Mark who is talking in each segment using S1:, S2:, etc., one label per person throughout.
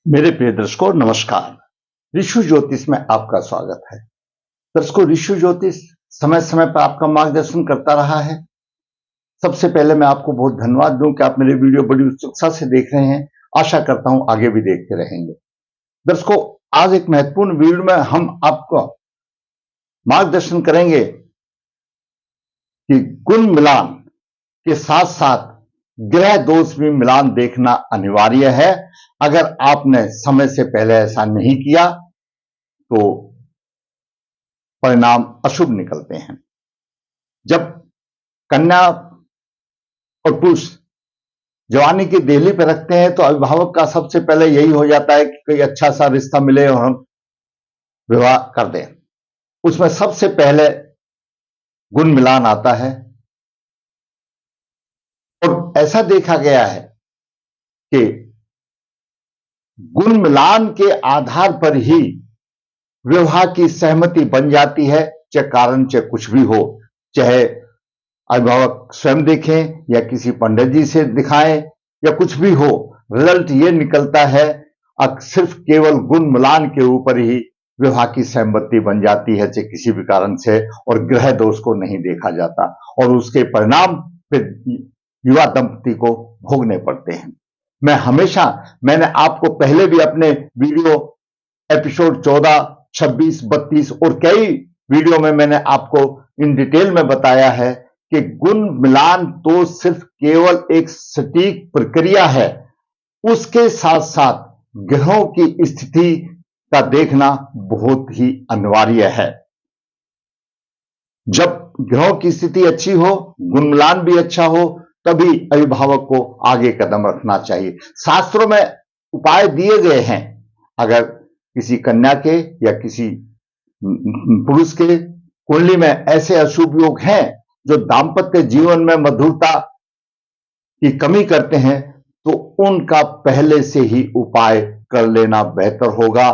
S1: मेरे प्रिय दर्शकों नमस्कार। ऋषु ज्योतिष में आपका स्वागत है। दर्शकों, ऋषु ज्योतिष समय समय पर आपका मार्गदर्शन करता रहा है। सबसे पहले मैं आपको बहुत धन्यवाद दूं कि आप मेरे वीडियो बड़ी उत्सुकता से देख रहे हैं। आशा करता हूं आगे भी देखते रहेंगे। दर्शकों, आज एक महत्वपूर्ण वीडियो में हम आपको मार्गदर्शन करेंगे कि गुण मिलान के साथ साथ ग्रह दोष भी मिलान देखना अनिवार्य है। अगर आपने समय से पहले ऐसा नहीं किया तो परिणाम अशुभ निकलते हैं। जब कन्या और पुरुष जवानी की देहली पर रखते हैं तो अभिभावक का सबसे पहले यही हो जाता है कि कोई अच्छा सा रिश्ता मिले और हम विवाह कर दें। उसमें सबसे पहले गुण मिलान आता है और ऐसा देखा गया है कि गुण मिलान के आधार पर ही विवाह की सहमति बन जाती है, चाहे कारण चाहे कुछ भी हो, चाहे अभिभावक स्वयं देखें या किसी पंडित जी से दिखाएं या कुछ भी हो, रिजल्ट ये निकलता है सिर्फ केवल गुण मिलान के ऊपर ही विवाह की सहमति बन जाती है, चाहे किसी भी कारण से, और ग्रह दोष को नहीं देखा जाता और उसके परिणाम फिर युवा दंपति को भोगने पड़ते हैं। मैंने आपको पहले भी अपने वीडियो एपिसोड 14, 26, 32 और कई वीडियो में मैंने आपको इन डिटेल में बताया है कि गुण मिलान तो सिर्फ केवल एक सटीक प्रक्रिया है, उसके साथ साथ ग्रहों की स्थिति का देखना बहुत ही अनिवार्य है। जब ग्रहों की स्थिति अच्छी हो, गुण मिलान भी अच्छा हो, तभी अभिभावक को आगे कदम रखना चाहिए। शास्त्रों में उपाय दिए गए हैं। अगर किसी कन्या के या किसी पुरुष के कुंडली में ऐसे अशुभ योग हैं जो दाम्पत्य जीवन में मधुरता की कमी करते हैं, तो उनका पहले से ही उपाय कर लेना बेहतर होगा।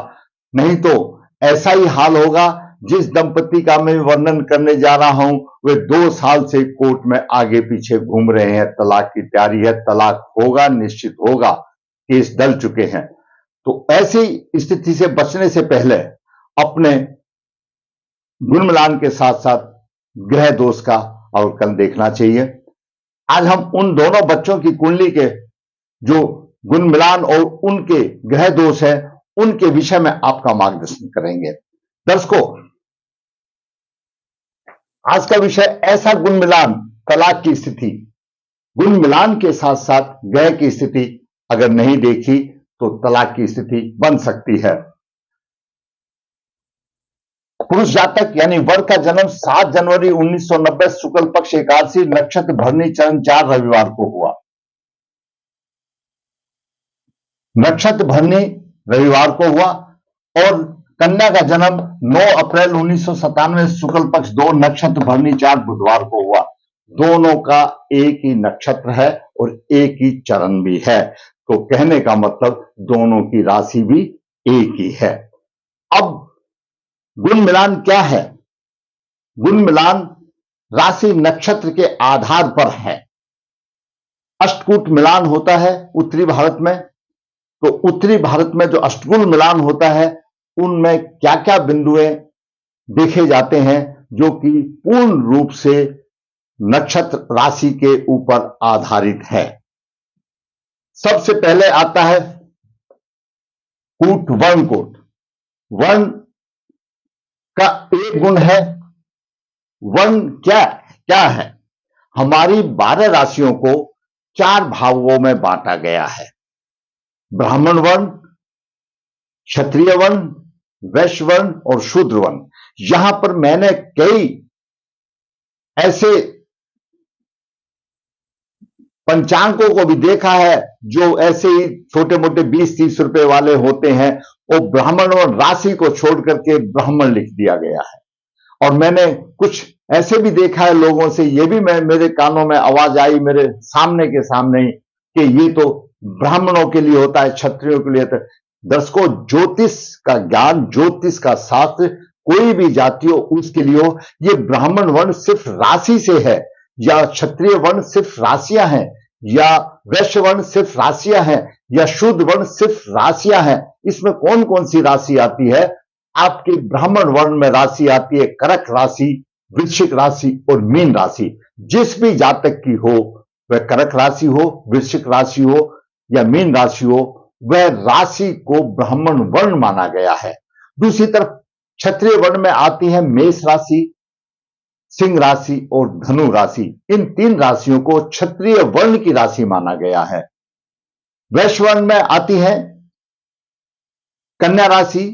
S1: नहीं तो ऐसा ही हाल होगा जिस दंपति का मैं वर्णन करने जा रहा हूं, वे 2 साल से कोर्ट में आगे पीछे घूम रहे हैं। तलाक की तैयारी है, तलाक होगा, निश्चित होगा, केस डल चुके हैं। तो ऐसी स्थिति से बचने से पहले अपने गुण मिलान के साथ साथ ग्रह दोष का अवलोकन देखना चाहिए। आज हम उन दोनों बच्चों की कुंडली के जो गुण मिलान और उनके ग्रह दोष है, उनके विषय में आपका मार्गदर्शन करेंगे। दर्शकों, आज का विषय ऐसा गुण मिलान, तलाक की स्थिति। गुण मिलान के साथ साथ ग्रह की स्थिति अगर नहीं देखी तो तलाक की स्थिति बन सकती है। पुरुष जातक यानी वर का जन्म 7 जनवरी 1990 शुक्ल पक्ष एकादशी नक्षत्र भरनी चरण 4 रविवार को हुआ। नक्षत्र भरनी रविवार को हुआ और कन्या का जन्म 9 अप्रैल 1997 शुक्ल पक्ष 2 नक्षत्र भरनी 4 बुधवार को हुआ। दोनों का एक ही नक्षत्र है और एक ही चरण भी है, तो कहने का मतलब दोनों की राशि भी एक ही है। अब गुण मिलान क्या है? गुण मिलान राशि नक्षत्र के आधार पर है। अष्टकूट मिलान होता है उत्तरी भारत में, तो उत्तरी भारत में जो अष्टकूट मिलान होता है उनमें क्या क्या बिंदुएं देखे जाते हैं जो कि पूर्ण रूप से नक्षत्र राशि के ऊपर आधारित है। सबसे पहले आता है कूट, वर्ण कूट। वर्ण का एक गुण है। वर्ण क्या है? हमारी 12 राशियों को 4 भागों में बांटा गया है। ब्राह्मण वर्ण, क्षत्रिय वर्ण, वैश्य वर्ण और शूद्र वर्ण। यहां पर मैंने कई ऐसे पंचांगों को भी देखा है जो ऐसे ही छोटे मोटे 20-30 रुपए वाले होते हैं, और ब्राह्मण और राशि को छोड़ करके ब्राह्मण लिख दिया गया है। और मैंने कुछ ऐसे भी देखा है लोगों से, ये भी मेरे कानों में आवाज आई मेरे सामने के सामने ही, कि ये तो ब्राह्मणों के लिए होता है, क्षत्रियों के लिए होता है। दर्शकों, ज्योतिष का ज्ञान, ज्योतिष का शास्त्र कोई भी जाति हो उसके लिए हो, ये ब्राह्मण वर्ण सिर्फ राशि से है या क्षत्रिय वर्ण सिर्फ राशियां हैं, या वैश्य वर्ण सिर्फ राशियां हैं या शुद्ध वर्ण सिर्फ राशियां हैं, इसमें कौन कौन सी राशि आती है? आपके ब्राह्मण वर्ण में राशि आती है कर्क राशि, वृश्चिक राशि और मीन राशि। जिस भी जातक की हो, वह कर्क राशि हो, वृश्चिक राशि हो या मीन राशि हो, वह राशि को ब्राह्मण वर्ण माना गया है। दूसरी तरफ क्षत्रिय वर्ण में आती है मेष राशि, सिंह राशि और धनु राशि। इन तीन राशियों को क्षत्रिय वर्ण की राशि माना गया है। वैश्य वर्ण में आती है कन्या राशि,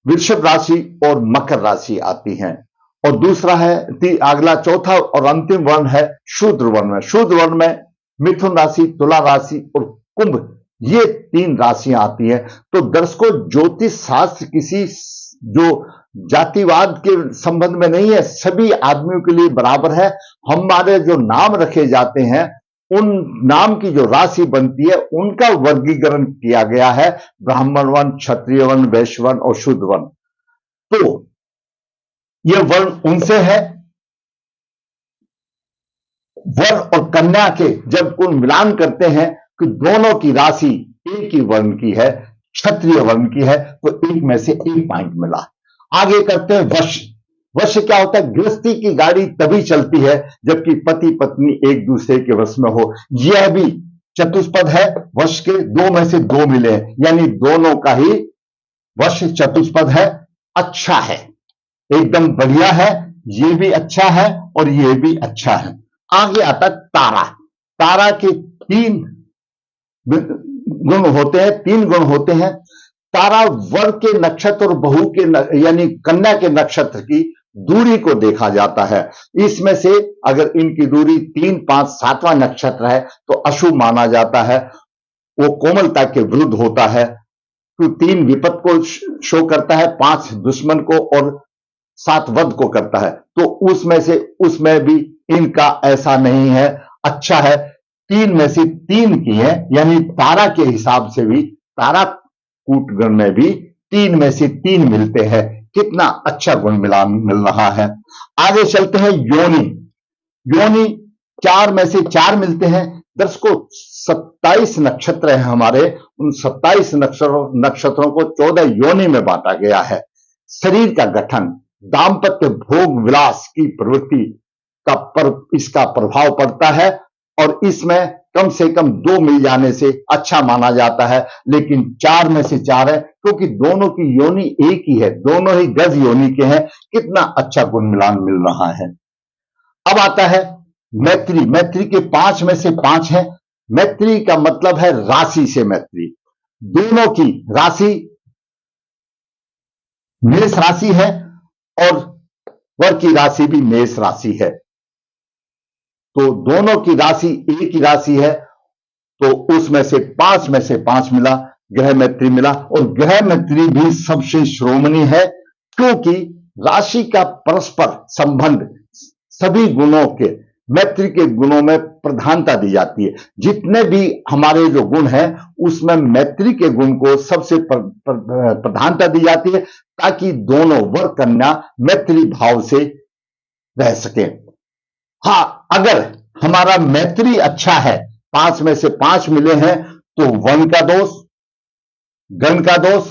S1: वृषभ राशि और मकर राशि आती हैं। और दूसरा है अगला चौथा और अंतिम वर्ण है शूद्र वर्ण में। शूद्र वर्ण में मिथुन राशि, तुला राशि और कुंभ, ये तीन राशियां आती हैं। तो दर्शकों, ज्योतिष शास्त्र किसी जो जातिवाद के संबंध में नहीं है, सभी आदमियों के लिए बराबर है। हमारे जो नाम रखे जाते हैं, उन नाम की जो राशि बनती है, उनका वर्गीकरण किया गया है, ब्राह्मण वर्ण, क्षत्रिय वर्ण, वैश्य वर्ण और शूद्र वर्ण। तो यह वर्ण उनसे है, वर और कन्या के जब कुल मिलान करते हैं कि दोनों की राशि एक ही वर्ण की है, क्षत्रिय वर्ण की है, तो एक में से एक पॉइंट मिला। आगे करते हैं वश। वश क्या होता है? गृहस्थी की गाड़ी तभी चलती है जबकि पति पत्नी एक दूसरे के वश में हो। यह भी चतुष्पद है, वश के दो में से दो मिले हैं, यानी दोनों का ही वश चतुष्पद है। अच्छा है, एकदम बढ़िया है, ये भी अच्छा है और ये भी अच्छा है। आगे आता तारा। तारा के तीन गुण होते हैं, तीन गुण होते हैं। तारा वर के नक्षत्र और बहू के यानी कन्या के नक्षत्र की दूरी को देखा जाता है। इसमें से अगर इनकी दूरी 3, 5, 7वां नक्षत्र है तो अशुभ माना जाता है, वो कोमलता के विरुद्ध होता है। तो 3 विपद को शो करता है, 5 दुश्मन को और 7 वध को करता है। तो उसमें भी इनका ऐसा नहीं है, अच्छा है। 3 में से 3 की है, यानी तारा के हिसाब से भी तारा कूट गण में भी 3 में से 3 मिलते हैं। कितना अच्छा गुण मिल रहा है। आगे चलते हैं योनि। योनि 4 में से 4 मिलते हैं। दर्शकों, 27 नक्षत्र है हमारे, उन 27 नक्षत्रों को 14 योनि में बांटा गया है। शरीर का गठन, दाम्पत्य भोग विलास की प्रवृत्ति का इसका प्रभाव पड़ता है और इसमें कम से कम 2 मिल जाने से अच्छा माना जाता है, लेकिन 4 में से 4 है क्योंकि दोनों की योनि एक ही है, दोनों ही गज योनि के हैं। कितना अच्छा गुण मिलान मिल रहा है। अब आता है मैत्री। मैत्री के 5 में से 5 है। मैत्री का मतलब है राशि से मैत्री। दोनों की राशि मेष राशि है और वर की राशि भी मेष राशि है, तो दोनों की राशि एक ही राशि है, तो उसमें से 5 में से 5 मिला, ग्रह मैत्री मिला। और ग्रह मैत्री भी सबसे श्रोमणी है क्योंकि राशि का परस्पर संबंध सभी गुणों के मैत्री के गुणों में प्रधानता दी जाती है। जितने भी हमारे जो गुण हैं उसमें मैत्री के गुण को सबसे प्रधानता दी जाती है ताकि दोनों वर कन्या मैत्री भाव से रह सके। हाँ, अगर हमारा मैत्री अच्छा है, 5 में से 5 मिले हैं, तो वन का दोष, गण का दोष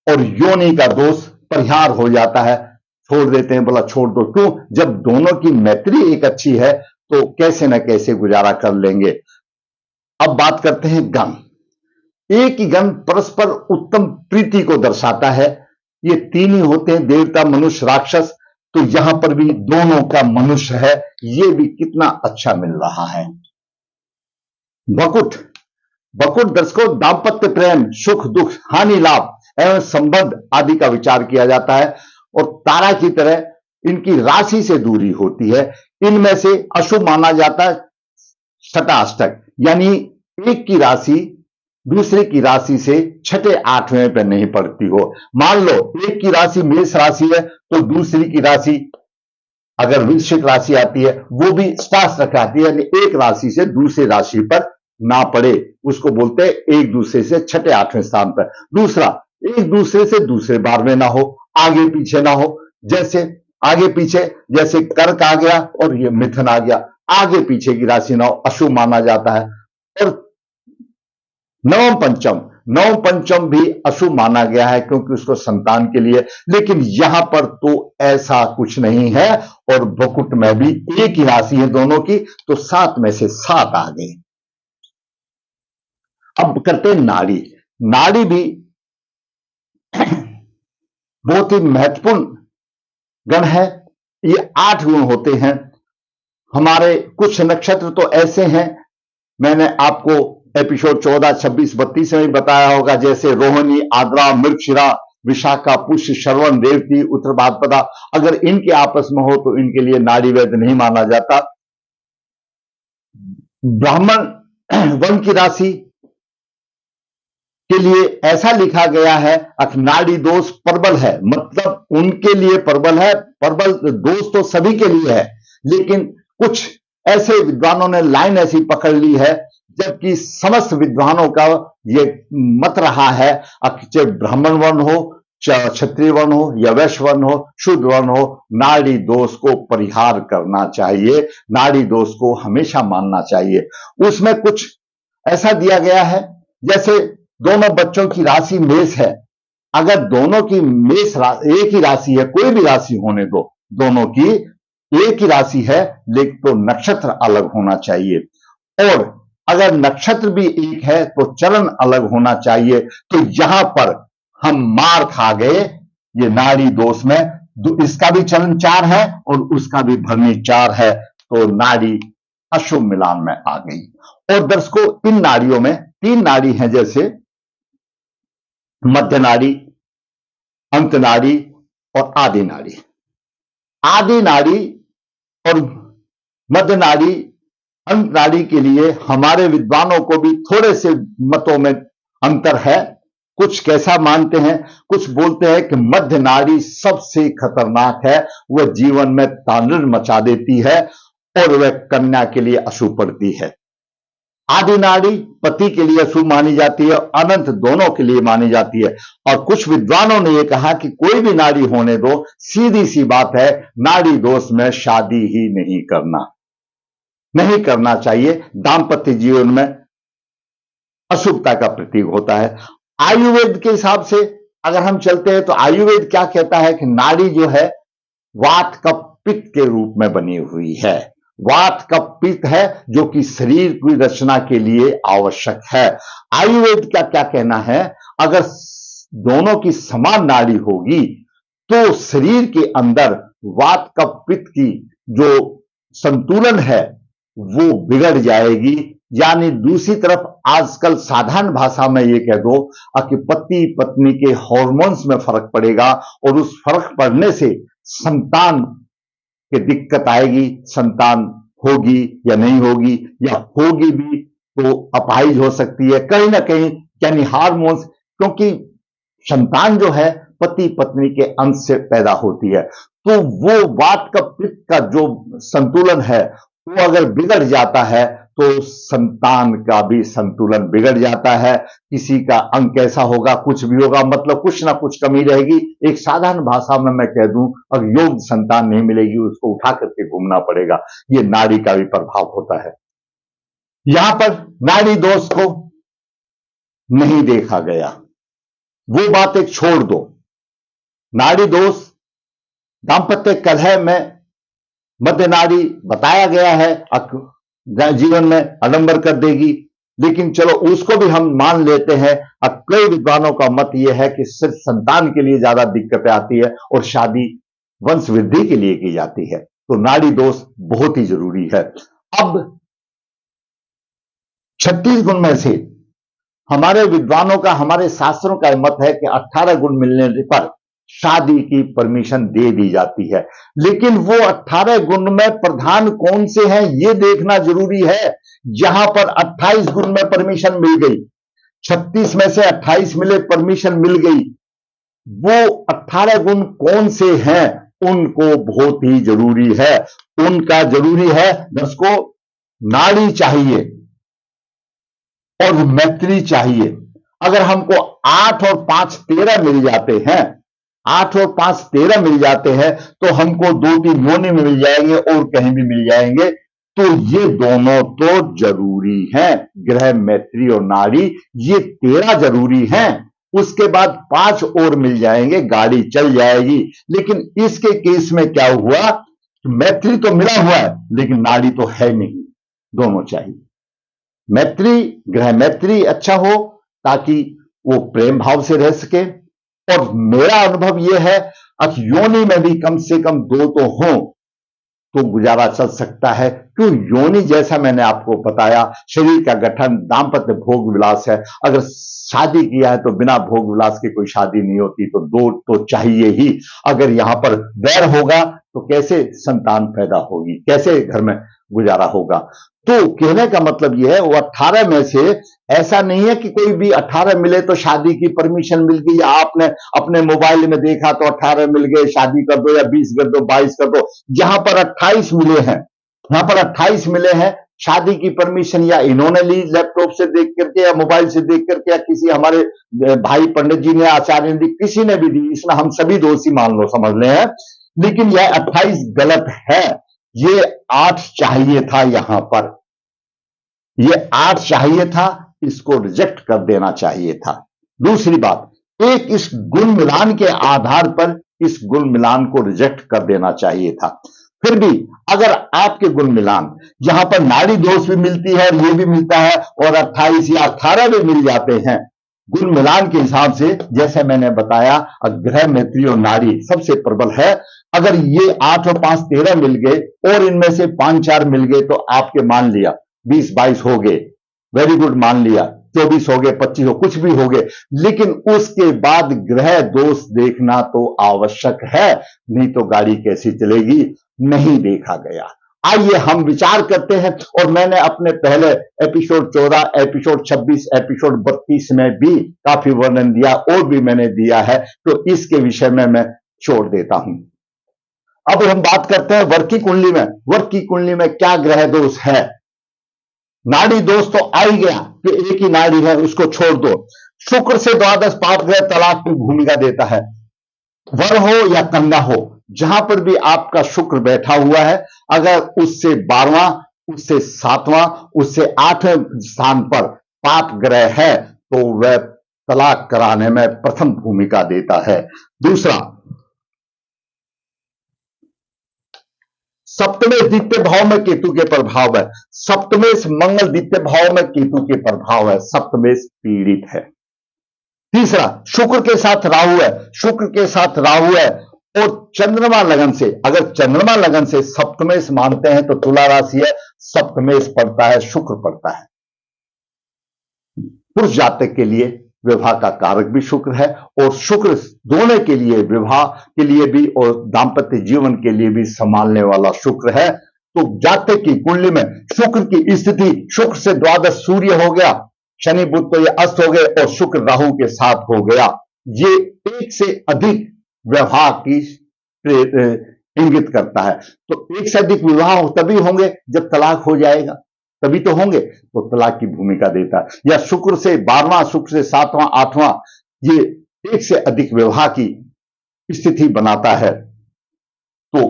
S1: और योनि का दोष परिहार हो जाता है। छोड़ देते हैं, बोला छोड़ दो, क्यों? जब दोनों की मैत्री एक अच्छी है तो कैसे ना कैसे गुजारा कर लेंगे। अब बात करते हैं गण। एक ही गण परस्पर उत्तम प्रीति को दर्शाता है। ये 3 ही होते हैं, देवता, मनुष्य, राक्षस। तो यहां पर भी दोनों का मनुष्य है, ये भी कितना अच्छा मिल रहा है। बकुट। बकुट दर्शकों, दाम्पत्य प्रेम, सुख दुख, हानि लाभ एवं संबंध आदि का विचार किया जाता है और तारा की तरह इनकी राशि से दूरी होती है। इनमें से अशुभ माना जाता है छठाष्टक, यानी एक की राशि दूसरे की राशि से 6, 8वें पर नहीं पड़ती हो। मान लो एक की राशि मेष राशि है तो दूसरी की राशि अगर वृश्चिक राशि आती है वो भी अष्टाष्टक आती है, यानी एक राशि से दूसरी राशि पर ना पड़े, उसको बोलते हैं एक दूसरे से 6, 8वें स्थान पर। दूसरा, एक दूसरे से दूसरे 12वें ना हो, आगे पीछे ना हो। जैसे आगे पीछे, जैसे कर्क आ गया और ये मिथुन आ गया, आगे पीछे की राशि ना हो, अशुभ माना जाता है। और नवम पंचम भी अशुभ माना गया है क्योंकि उसको संतान के लिए, लेकिन यहां पर तो ऐसा कुछ नहीं है। और बकुट में भी एक ही राशि है दोनों की, तो 7 में से 7 आ गए। अब करते हैं नाड़ी। नाड़ी भी बहुत ही महत्वपूर्ण गण है। ये 8 गुण होते हैं। हमारे कुछ नक्षत्र तो ऐसे हैं, मैंने आपको एपिसोड 14, 26, 32 में भी बताया होगा, जैसे रोहिणी, आद्रा, मृगशिरा, विशाखा, पुष्य, श्रवण, रेवती, उत्तर भाद्रपदा। अगर इनके आपस में हो तो इनके लिए नाड़ी वैध नहीं माना जाता। ब्राह्मण वर्ण की राशि के लिए ऐसा लिखा गया है, नाड़ी दोष प्रबल है, मतलब उनके लिए प्रबल है। प्रबल दोष तो सभी के लिए है, लेकिन कुछ ऐसे विद्वानों ने लाइन ऐसी पकड़ ली है, जबकि समस्त विद्वानों का यह मत रहा है, चाहे ब्राह्मण वर्ण हो, चाहे क्षत्रिय वर्ण हो या वैश्य वर्ण हो, शुद्ध वर्ण हो, नाड़ी दोष को परिहार करना चाहिए, नाड़ी दोष को हमेशा मानना चाहिए। उसमें कुछ ऐसा दिया गया है, जैसे दोनों बच्चों की राशि मेष है, अगर दोनों की मेष एक ही राशि है, कोई भी राशि होने दो, दोनों की एक ही राशि है, लेकिन तो नक्षत्र अलग होना चाहिए। और अगर नक्षत्र भी एक है तो चरण अलग होना चाहिए। तो यहां पर हम मार खा गए ये नाड़ी दोष में। इसका भी चरण 4 है और उसका भी भरनी 4 है, तो नाड़ी अशुभ मिलान में आ गई। और दर्शकों, इन नाड़ियों में 3 नाड़ी हैं, जैसे मध्य नाड़ी, अंत नाड़ी और आदि नाड़ी। आदि नाड़ी और मध्य नाड़ी, अंत नाड़ी के लिए हमारे विद्वानों को भी थोड़े से मतों में अंतर है। कुछ कैसा मानते हैं, कुछ बोलते हैं कि मध्य नाड़ी सबसे खतरनाक है, वह जीवन में तांडव मचा देती है और वह कन्या के लिए अशुभ पड़ती है। आदि नाड़ी पति के लिए अशुभ मानी जाती है, अनंत दोनों के लिए मानी जाती है। और कुछ विद्वानों ने यह कहा कि कोई भी नाड़ी होने दो, सीधी सी बात है, नाड़ी दोष में शादी ही नहीं करना चाहिए। दाम्पत्य जीवन में अशुभता का प्रतीक होता है। आयुर्वेद के हिसाब से अगर हम चलते हैं तो आयुर्वेद क्या कहता है कि नाड़ी जो है वात का पित्त के रूप में बनी हुई है। वात का पित्त है जो कि शरीर की रचना के लिए आवश्यक है। आयुर्वेद का क्या कहना है, अगर दोनों की समान नाड़ी होगी तो शरीर के अंदर वात का पित्त की जो संतुलन है वो बिगड़ जाएगी। यानी दूसरी तरफ आजकल साधारण भाषा में ये कह दो कि पति पत्नी के हार्मोन्स में फर्क पड़ेगा और उस फर्क पड़ने से संतान की दिक्कत आएगी। संतान होगी या नहीं होगी, या होगी भी तो अपाहिज हो सकती है कहीं ना कहीं, यानी हार्मोन्स, क्योंकि संतान जो है पति पत्नी के अंश से पैदा होती है। तो वो वात का पित्त का जो संतुलन है वो अगर बिगड़ जाता है तो संतान का भी संतुलन बिगड़ जाता है। किसी का अंग कैसा होगा, कुछ भी होगा, मतलब कुछ ना कुछ कमी रहेगी। एक साधारण भाषा में मैं कह दूं, अगर योग्य संतान नहीं मिलेगी, उसको उठा करके घूमना पड़ेगा। ये नाड़ी का भी प्रभाव होता है। यहां पर नाड़ी दोष को नहीं देखा गया, वो बात एक छोड़ दो। नाड़ी दोष दाम्पत्य कलह में मध्य नाड़ी बताया गया है, जीवन में आडंबर कर देगी, लेकिन चलो उसको भी हम मान लेते हैं। अब कई विद्वानों का मत यह है कि सिर्फ संतान के लिए ज्यादा दिक्कतें आती है और शादी वंश वृद्धि के लिए की जाती है। तो नाड़ी दोष बहुत ही जरूरी है। अब 36 गुण में से हमारे विद्वानों का, हमारे शास्त्रों का मत है कि 18 गुण मिलने पर शादी की परमिशन दे दी जाती है। लेकिन वो 18 गुण में प्रधान कौन से हैं ये देखना जरूरी है। जहां पर 28 गुण में परमिशन मिल गई, 36 में से 28 मिले, परमिशन मिल गई, वो 18 गुण कौन से हैं उनको बहुत ही जरूरी है। उनका जरूरी है दर्शकों, नाड़ी चाहिए और मैत्री चाहिए। अगर हमको 8 और 5 13 मिल जाते हैं, 8 और 5 13 मिल जाते हैं, तो हमको 2-3 योनि में मिल जाएंगे और कहीं भी मिल जाएंगे। तो ये दोनों तो जरूरी हैं, ग्रह मैत्री और नाड़ी, ये 13 जरूरी हैं। उसके बाद 5 और मिल जाएंगे, गाड़ी चल जाएगी। लेकिन इसके केस में क्या हुआ, मैत्री तो मिला हुआ है लेकिन नाड़ी तो है नहीं, दोनों चाहिए। मैत्री, ग्रह मैत्री अच्छा हो ताकि वो प्रेम भाव से रह सके। और मेरा अनुभव यह है कि योनि में भी कम से कम 2 तो हों तो गुजारा चल सकता है। क्यों, योनि जैसा मैंने आपको बताया, शरीर का गठन, दाम्पत्य भोग विलास है। अगर शादी किया है तो बिना भोग विलास की कोई शादी नहीं होती, तो 2 तो चाहिए ही। अगर यहां पर वैर होगा तो कैसे संतान पैदा होगी, कैसे घर में गुजारा होगा। तो कहने का मतलब यह है, वो 18 में से ऐसा नहीं है कि कोई भी 18 मिले तो शादी की परमिशन मिल गई, या आपने अपने मोबाइल में देखा तो 18 मिल गए शादी कर दो, या 20 कर दो, 22 कर दो। यहां पर 28 मिले हैं, यहां पर 28 मिले हैं, शादी की परमिशन या इन्होंने ली लैपटॉप से देख करके या मोबाइल से देख करके, या किसी हमारे भाई पंडित जी ने, आचार्य ने दी, किसी ने भी दी, इसमें हम सभी दोषी मान लो, समझ ले हैं। लेकिन यह 28 गलत है, ये 8 चाहिए था, यहां पर ये 8 चाहिए था, इसको रिजेक्ट कर देना चाहिए था। दूसरी बात, एक इस गुण मिलान के आधार पर इस गुण मिलान को रिजेक्ट कर देना चाहिए था। फिर भी अगर आपके गुण मिलान, यहां पर नाड़ी दोष भी मिलती है, ये भी मिलता है, और 28 या 18 भी मिल जाते हैं, गुण मिलान के हिसाब से, जैसे मैंने बताया, ग्रह मैत्री और नाड़ी सबसे प्रबल है। अगर ये 8 और 5 13 मिल गए और इनमें से 5 4 मिल गए तो आपके मान लिया 20 22 हो गए, वेरी गुड, मान लिया 24 हो गए, 25 हो, कुछ भी हो गए। लेकिन उसके बाद ग्रह दोष देखना तो आवश्यक है, नहीं तो गाड़ी कैसी चलेगी, नहीं देखा गया। आइए हम विचार करते हैं। और मैंने अपने पहले एपिसोड 14, एपिसोड 26, एपिसोड 32 में भी काफी वर्णन दिया, और भी मैंने दिया है, तो इसके विषय में मैं छोड़ देता हूं। अब हम बात करते हैं वर्ग की कुंडली में। वर्ग की कुंडली में क्या ग्रह दोष है। नाड़ी दोष तो आ ही गया कि एक ही नाड़ी है, उसको छोड़ दो। शुक्र से द्वादश पाप ग्रह तलाक की भूमिका देता है। वर हो या कन्या हो, जहां पर भी आपका शुक्र बैठा हुआ है, अगर उससे 12वां, उससे 7वां, उससे 8वें स्थान पर पाप ग्रह है तो वह तलाक कराने में प्रथम भूमिका देता है। दूसरा, सप्तमेश द्वितीय भाव में केतु के प्रभाव है। सप्तमेश मंगल द्वितीय भाव में केतु के प्रभाव है, सप्तमेश पीड़ित है। तीसरा, शुक्र के साथ राहु है, शुक्र के साथ राहु है, और चंद्रमा लगन से, अगर चंद्रमा लगन से सप्तमेश मानते हैं तो तुला राशि है, सप्तमेश पड़ता है, शुक्र पड़ता है। पुरुष जातक के लिए विवाह का कारक भी शुक्र है, और शुक्र दोनों के लिए, विवाह के लिए भी और दाम्पत्य जीवन के लिए भी संभालने वाला शुक्र है। तो जातक की कुंडली में शुक्र की स्थिति, शुक्र से द्वादश सूर्य हो गया, शनि बुध तो ये अस्त हो गए, और शुक्र राहु के साथ हो गया, ये एक से अधिक विवाह की इंगित करता है। तो एक से अधिक विवाह तभी होंगे जब तलाक हो जाएगा, तभी तो होंगे, तो तलाक की भूमिका देता है। या शुक्र से 12वां, शुक्र से 7वां, 8वां, ये एक से अधिक विवाह की स्थिति बनाता है। तो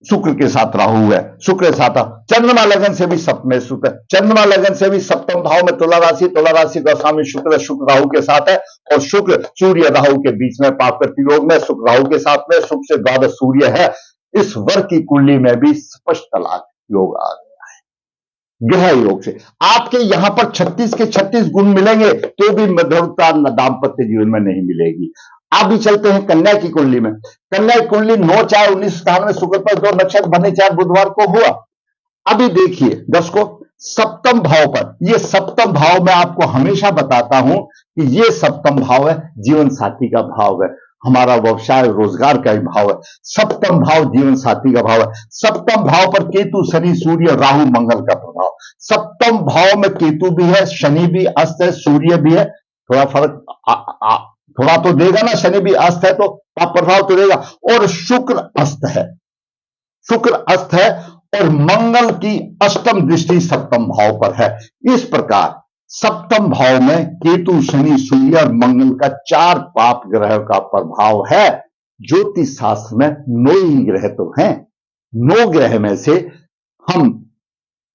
S1: शुक्र के साथ राहु है, शुक्र के साथ चंद्रमा लगन से भी सप्तम शुक्र, चंद्रमा लगन से भी सप्तम भाव में तुला राशि, तुला राशि का स्वामी शुक्र, शुक्र राहु के साथ है, और शुक्र सूर्य राहु के बीच में पापकृत योग में, शुक्र राहु के साथ में, शुक्र से द्वादश सूर्य है। इस वर्ग की कुंडली में भी स्पष्ट तलाक योग आ गया ग्रह योग से। आपके यहां पर 36 के 36 गुण मिलेंगे तो भी मधुरता दाम्पत्य जीवन में नहीं मिलेगी। आप भी चलते हैं कन्या की कुंडली में। कन्या की कुंडली 9/4/19 स्थान में शुक्र पर 2 नक्षत्र बने 4 बुधवार को हुआ। अभी देखिए दर्शकों, सप्तम भाव पर, यह सप्तम भाव मैं आपको हमेशा बताता हूं कि यह सप्तम भाव है, जीवन साथी का भाव है, हमारा व्यवसाय रोजगार का ही भाव है। सप्तम भाव जीवन साथी का भाव है। सप्तम भाव पर केतु, शनि, सूर्य, राहु, मंगल का प्रभाव। सप्तम भाव में केतु भी है, शनि भी अस्त है, सूर्य भी है। थोड़ा फर्क थोड़ा तो देगा ना, शनि भी अस्त है तो प्रभाव तो देगा। और शुक्र अस्त है, शुक्र अस्त है, और मंगल की अष्टम दृष्टि सप्तम भाव पर है। इस प्रकार सप्तम भाव में केतु, शनि, सूर्य और मंगल का 4 पाप ग्रह का प्रभाव है। ज्योतिष शास्त्र में 9 ही ग्रह तो हैं। 9 ग्रह में से हम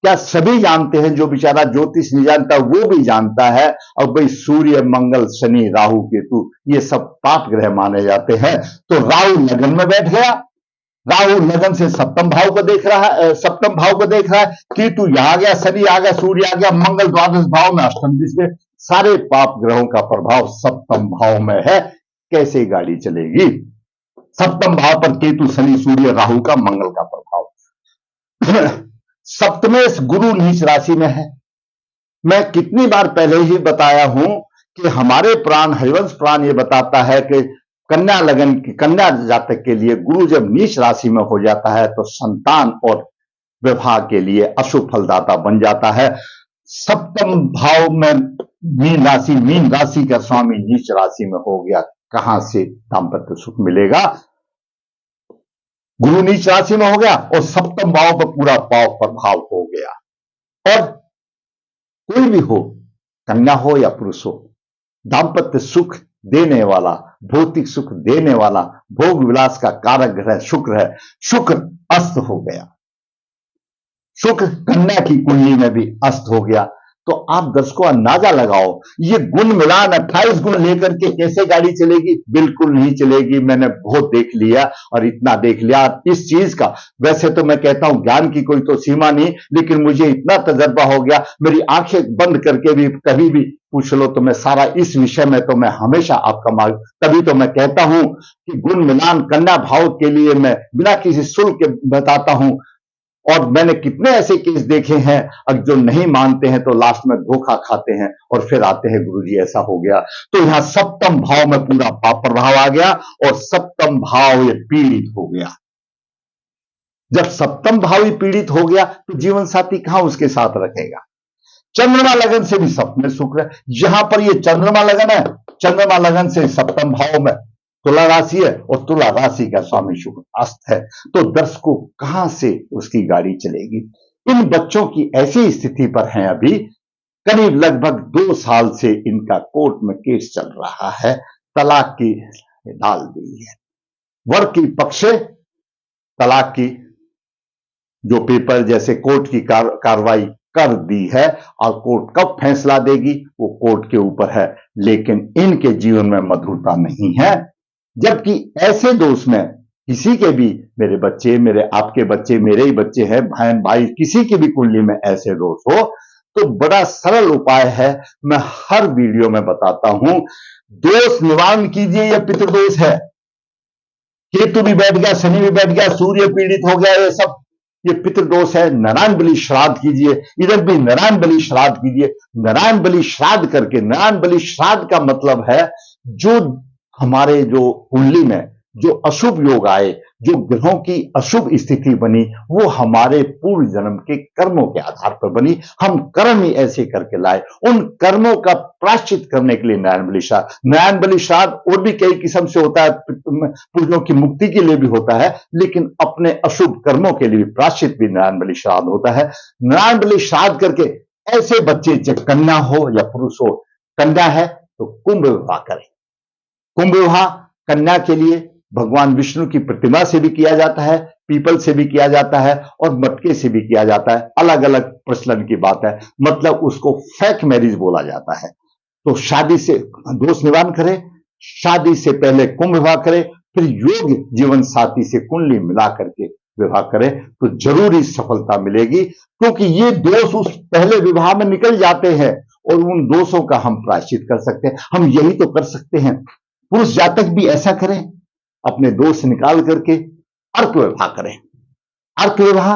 S1: क्या सभी जानते हैं? जो बेचारा ज्योतिष नहीं जानता वो भी जानता है। और भाई सूर्य, मंगल, शनि, राहु, केतु ये सब पाप ग्रह माने जाते हैं। तो राहु लगन में बैठ गया, राहु लगन से सप्तम भाव को देख रहा है, सप्तम भाव को देख रहा है। केतु यहां आ गया, शनि आ गया, सूर्य आ गया, मंगल द्वादश भाव में, अष्टम दृष्टि में। सारे पाप ग्रहों का प्रभाव सप्तम भाव में है। कैसे गाड़ी चलेगी? सप्तम भाव पर केतु, शनि, सूर्य, राहु का, मंगल का प्रभाव। सप्तमेश गुरु नीच राशि में है। मैं कितनी बार पहले ही बताया हूं कि हमारे प्राण, हरिवंश प्राण ये बताता है कि कन्या लगन की, कन्या जातक के लिए गुरु जब नीच राशि में हो जाता है तो संतान और विवाह के लिए अशुभ फलदाता बन जाता है। सप्तम भाव में मीन राशि का स्वामी नीच राशि में हो गया, कहां से दाम्पत्य सुख मिलेगा? गुरु नीच राशि में हो गया और सप्तम भाव पर पूरा पाव प्रभाव हो गया। और कोई भी हो, कन्या हो या पुरुष हो, दाम्पत्य सुख देने वाला, भौतिक सुख देने वाला, भोग विलास का कारक ग्रह शुक्र है। शुक्र अस्त हो गया, शुक्र कन्या की कुंडली में भी अस्त हो गया। तो आप दर्शकों अंदाजा लगाओ, ये गुण मिलान 28 गुण लेकर के कैसे गाड़ी चलेगी? बिल्कुल नहीं चलेगी। मैंने बहुत देख लिया और इतना देख लिया इस चीज का। वैसे तो मैं कहता हूं ज्ञान की कोई तो सीमा नहीं, लेकिन मुझे इतना तजर्बा हो गया, मेरी आंखें बंद करके भी कभी भी पूछ लो तो मैं सारा इस विषय में तो मैं हमेशा आपका मार्ग। तभी तो मैं कहता हूं कि गुण मिलान कन्या भाव के लिए मैं बिना किसी शुल्क के बताता हूं। और मैंने कितने ऐसे केस देखे हैं, अब जो नहीं मानते हैं तो लास्ट में धोखा खाते हैं और फिर आते हैं गुरुजी ऐसा हो गया। तो यहां सप्तम भाव में पूरा पाप प्रभाव आ गया और सप्तम भाव ये पीड़ित हो गया। जब सप्तम भाव ही पीड़ित हो गया तो जीवन साथी कहां उसके साथ रखेगा? चंद्रमा लगन से भी सप्तम शुक्र है। जहां पर ये चंद्रमा लगन है, चंद्रमा लगन से सप्तम भाव में तुला राशि है और तुला राशि का स्वामी शुक्र अस्त है। तो दर्शकों कहां से उसकी गाड़ी चलेगी? इन बच्चों की ऐसी स्थिति पर है, अभी करीब लगभग 2 साल से इनका कोर्ट में केस चल रहा है, तलाक की डाल दी है। वर की पक्ष से तलाक की जो पेपर जैसे कोर्ट की कार्रवाई कर दी है, और कोर्ट कब फैसला देगी वो कोर्ट के ऊपर है। लेकिन इनके जीवन में मधुरता नहीं है। जबकि ऐसे दोष में किसी के भी, मेरे बच्चे, मेरे आपके बच्चे, मेरे ही बच्चे हैं, बहन भाई, किसी की भी कुंडली में ऐसे दोष हो तो बड़ा सरल उपाय है, मैं हर वीडियो में बताता हूं। दोष निवारण कीजिए। यह पितृदोष है, केतु भी बैठ गया, शनि भी बैठ गया, सूर्य पीड़ित हो गया, ये सब ये पितृदोष है। नारायण बलि श्राद्ध कीजिए, इधर भी नारायण बलि श्राद्ध कीजिए। नारायण बलि श्राद्ध करके, नारायण बलि श्राद्ध का मतलब है जो हमारे जो कुंडली में जो अशुभ योग आए, जो ग्रहों की अशुभ स्थिति बनी, वो हमारे पूर्व जन्म के कर्मों के आधार पर बनी। हम कर्म ही ऐसे करके लाए, उन कर्मों का प्रायश्चित करने के लिए नारायण बलि श्राद्ध। नारायण बलि श्राद्ध और भी कई किस्म से होता है, पूर्वजों की मुक्ति के लिए भी होता है, लेकिन अपने अशुभ कर्मों के लिए प्रायश्चित भी नारायण बलि श्राद्ध होता है। नारायण बलि श्राद्ध करके ऐसे बच्चे, चाहे कन्या हो या पुरुष हो, कन्या है तो कुंभ विवाह करें। कुंभ विवाह कन्या के लिए भगवान विष्णु की प्रतिमा से भी किया जाता है, पीपल से भी किया जाता है और मटके से भी किया जाता है। अलग अलग प्रचलन की बात है, मतलब उसको फेक मैरिज बोला जाता है। तो शादी से दोष निवारण करें, शादी से पहले कुंभ विवाह करें, फिर योग्य जीवन साथी से कुंडली मिला करके विवाह करें तो जरूर ही सफलता मिलेगी। क्योंकि ये दोष उस पहले विवाह में निकल जाते हैं और उन दोषों का हम प्रायश्चित कर सकते हैं। हम यही तो कर सकते हैं। पुरुष जातक भी ऐसा करें, अपने दोष निकाल करके अर्क विवाह करें। अर्क विवाह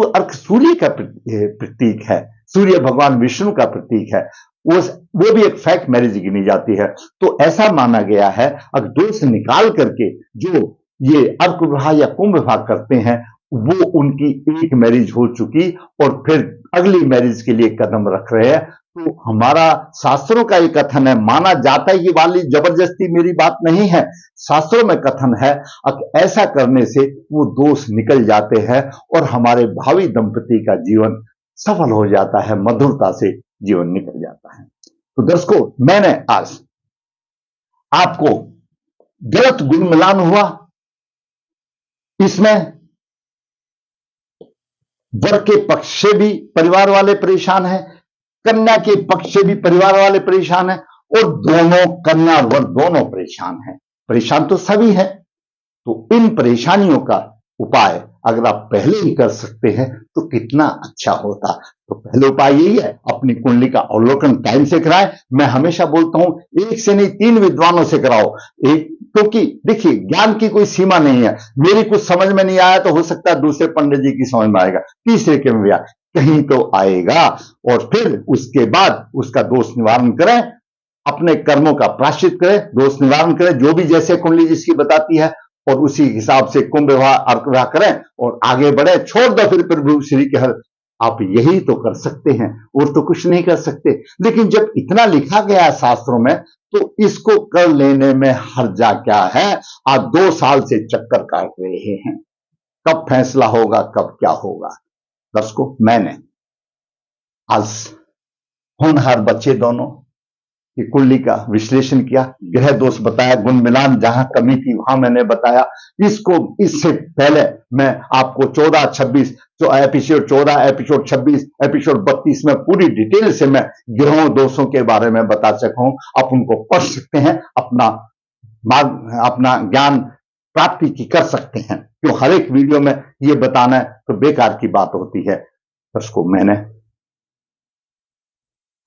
S1: अर्क सूर्य का प्रतीक है, सूर्य भगवान विष्णु का प्रतीक है। वो भी एक फैक्ट मैरिज गिनी जाती है। तो ऐसा माना गया है, अगर दोष निकाल करके जो ये अर्क विवाह या कुंभ विवाह करते हैं, वो उनकी एक मैरिज हो चुकी और फिर अगली मैरिज के लिए कदम रख रहे हैं। तो हमारा शास्त्रों का एक कथन है, माना जाता है, ये वाली जबरदस्ती मेरी बात नहीं है, शास्त्रों में कथन है, ऐसा करने से वो दोष निकल जाते हैं और हमारे भावी दंपति का जीवन सफल हो जाता है, मधुरता से जीवन निकल जाता है। तो दर्शकों, मैंने आज आपको गलत गुण मिलान हुआ, इसमें वर के पक्ष से भी परिवार वाले परेशान हैं, कन्या के पक्ष से भी परिवार वाले परेशान हैं, और दोनों कन्या और वर दोनों परेशान हैं। परेशान तो सभी हैं। तो इन परेशानियों का उपाय अगर आप पहले ही कर सकते हैं तो कितना अच्छा होता। तो पहले उपाय यही है, अपनी कुंडली का अवलोकन टाइम से कराएं। मैं हमेशा बोलता हूं, एक से नहीं 3 विद्वानों से कराओ। एक, क्योंकि देखिए ज्ञान की कोई सीमा नहीं है। मेरी कुछ समझ में नहीं आया तो हो सकता है दूसरे पंडित जी की समझ में आएगा, तीसरे के में भी कहीं तो आएगा। और फिर उसके बाद उसका दोष निवारण करें, अपने कर्मों का प्रायश्चित करें, दोष निवारण करें, जो भी जैसे कुंडली जिसकी बताती है, और उसी हिसाब से कुंभ विवाह अर्क विवाह करें और आगे बढ़े। छोड़ दो फिर प्रभु श्री के हर। आप यही तो कर सकते हैं, और तो कुछ नहीं कर सकते। लेकिन जब इतना लिखा गया है शास्त्रों में, तो इसको कर लेने में हर्जा क्या है। आप 2 साल से चक्कर काट रहे हैं, कब फैसला होगा, कब क्या होगा। दर्शकों, मैंने आज होनहार बच्चे दोनों की कुंडली का विश्लेषण किया, ग्रह दोष बताया, गुण मिलान जहां कमी थी वहां मैंने बताया। इससे पहले मैं आपको 14, 26, जो एपिसोड 14, एपिसोड 26, एपिसोड 32 में पूरी डिटेल से मैं ग्रहों दोषों के बारे में बता चुका हूं। आप उनको पढ़ सकते हैं, अपना ज्ञान प्राप्ति की कर सकते हैं। क्यों हर एक वीडियो में ये बताना तो बेकार की बात होती है। उसको मैंने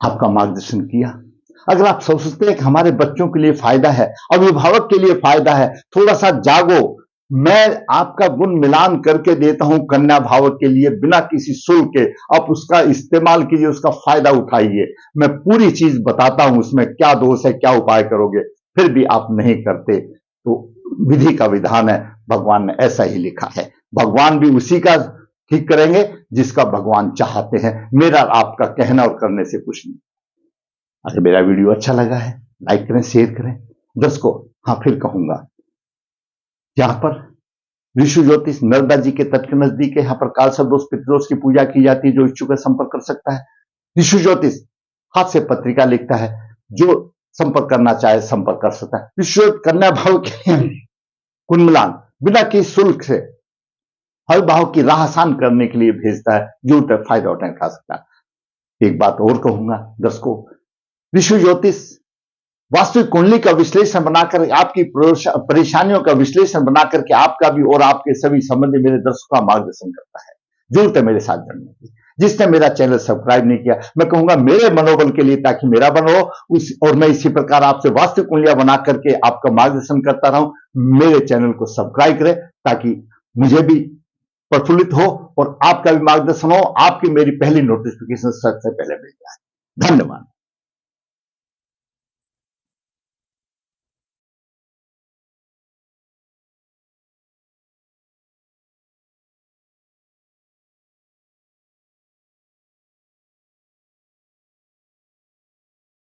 S1: आपका मार्गदर्शन किया। अगर आप सोचते हैं कि हमारे बच्चों के लिए फायदा है, अभिभावक के लिए फायदा है, थोड़ा सा जागो। मैं आपका गुण मिलान करके देता हूं कन्या भाव के लिए बिना किसी शुल्क के। आप उसका इस्तेमाल कीजिए, उसका फायदा उठाइए। मैं पूरी चीज बताता हूं उसमें क्या दोष है, क्या उपाय करोगे, फिर भी आप नहीं करते तो विधि का विधान है, भगवान ने ऐसा ही लिखा है। भगवान भी उसी का ठीक करेंगे जिसका भगवान चाहते हैं। मेरा आपका कहना और करने से कुछ नहीं। अगर मेरा वीडियो अच्छा लगा है, लाइक करें, शेयर करें। दर्शकों, हाँ फिर कहूंगा, यहां पर ऋषि ज्योतिष नर्मदा जी के तट के नजदीक है। यहां पर काल सर्पदोष पितृदोष की पूजा की जाती है। जो इच्छुक है संपर्क कर सकता है। ऋषि ज्योतिष हाथ से पत्रिका लिखता है, जो संपर्क करना चाहे संपर्क कर सकता है। ऋषि कन्या भाव के कुंड मिलान बिना किसी शुल्क से हर भाव की राह आसान करने के लिए भेजता है, जो फायदा उठा सकता है। एक बात और कहूंगा दर्शकों, ऋषि ज्योतिष वास्तविक कुंडली का विश्लेषण बनाकर, आपकी परेशानियों का विश्लेषण बनाकर के आपका भी और आपके सभी संबंधी मेरे दर्शकों का मार्गदर्शन करता है। जरूरत है मेरे साथ जुड़ने की। जिसने मेरा चैनल सब्सक्राइब नहीं किया, मैं कहूंगा मेरे मनोबल के लिए, ताकि मेरा बन हो और मैं इसी प्रकार आपसे वास्तविक कुंडलियां बना करके आपका मार्गदर्शन करता रहूं। मेरे चैनल को सब्सक्राइब करें ताकि मुझे भी प्रफुल्लित हो और आपका भी मार्गदर्शन हो। आपकी मेरी पहली नोटिफिकेशन सबसे पहले मिल जाए। धन्यवाद।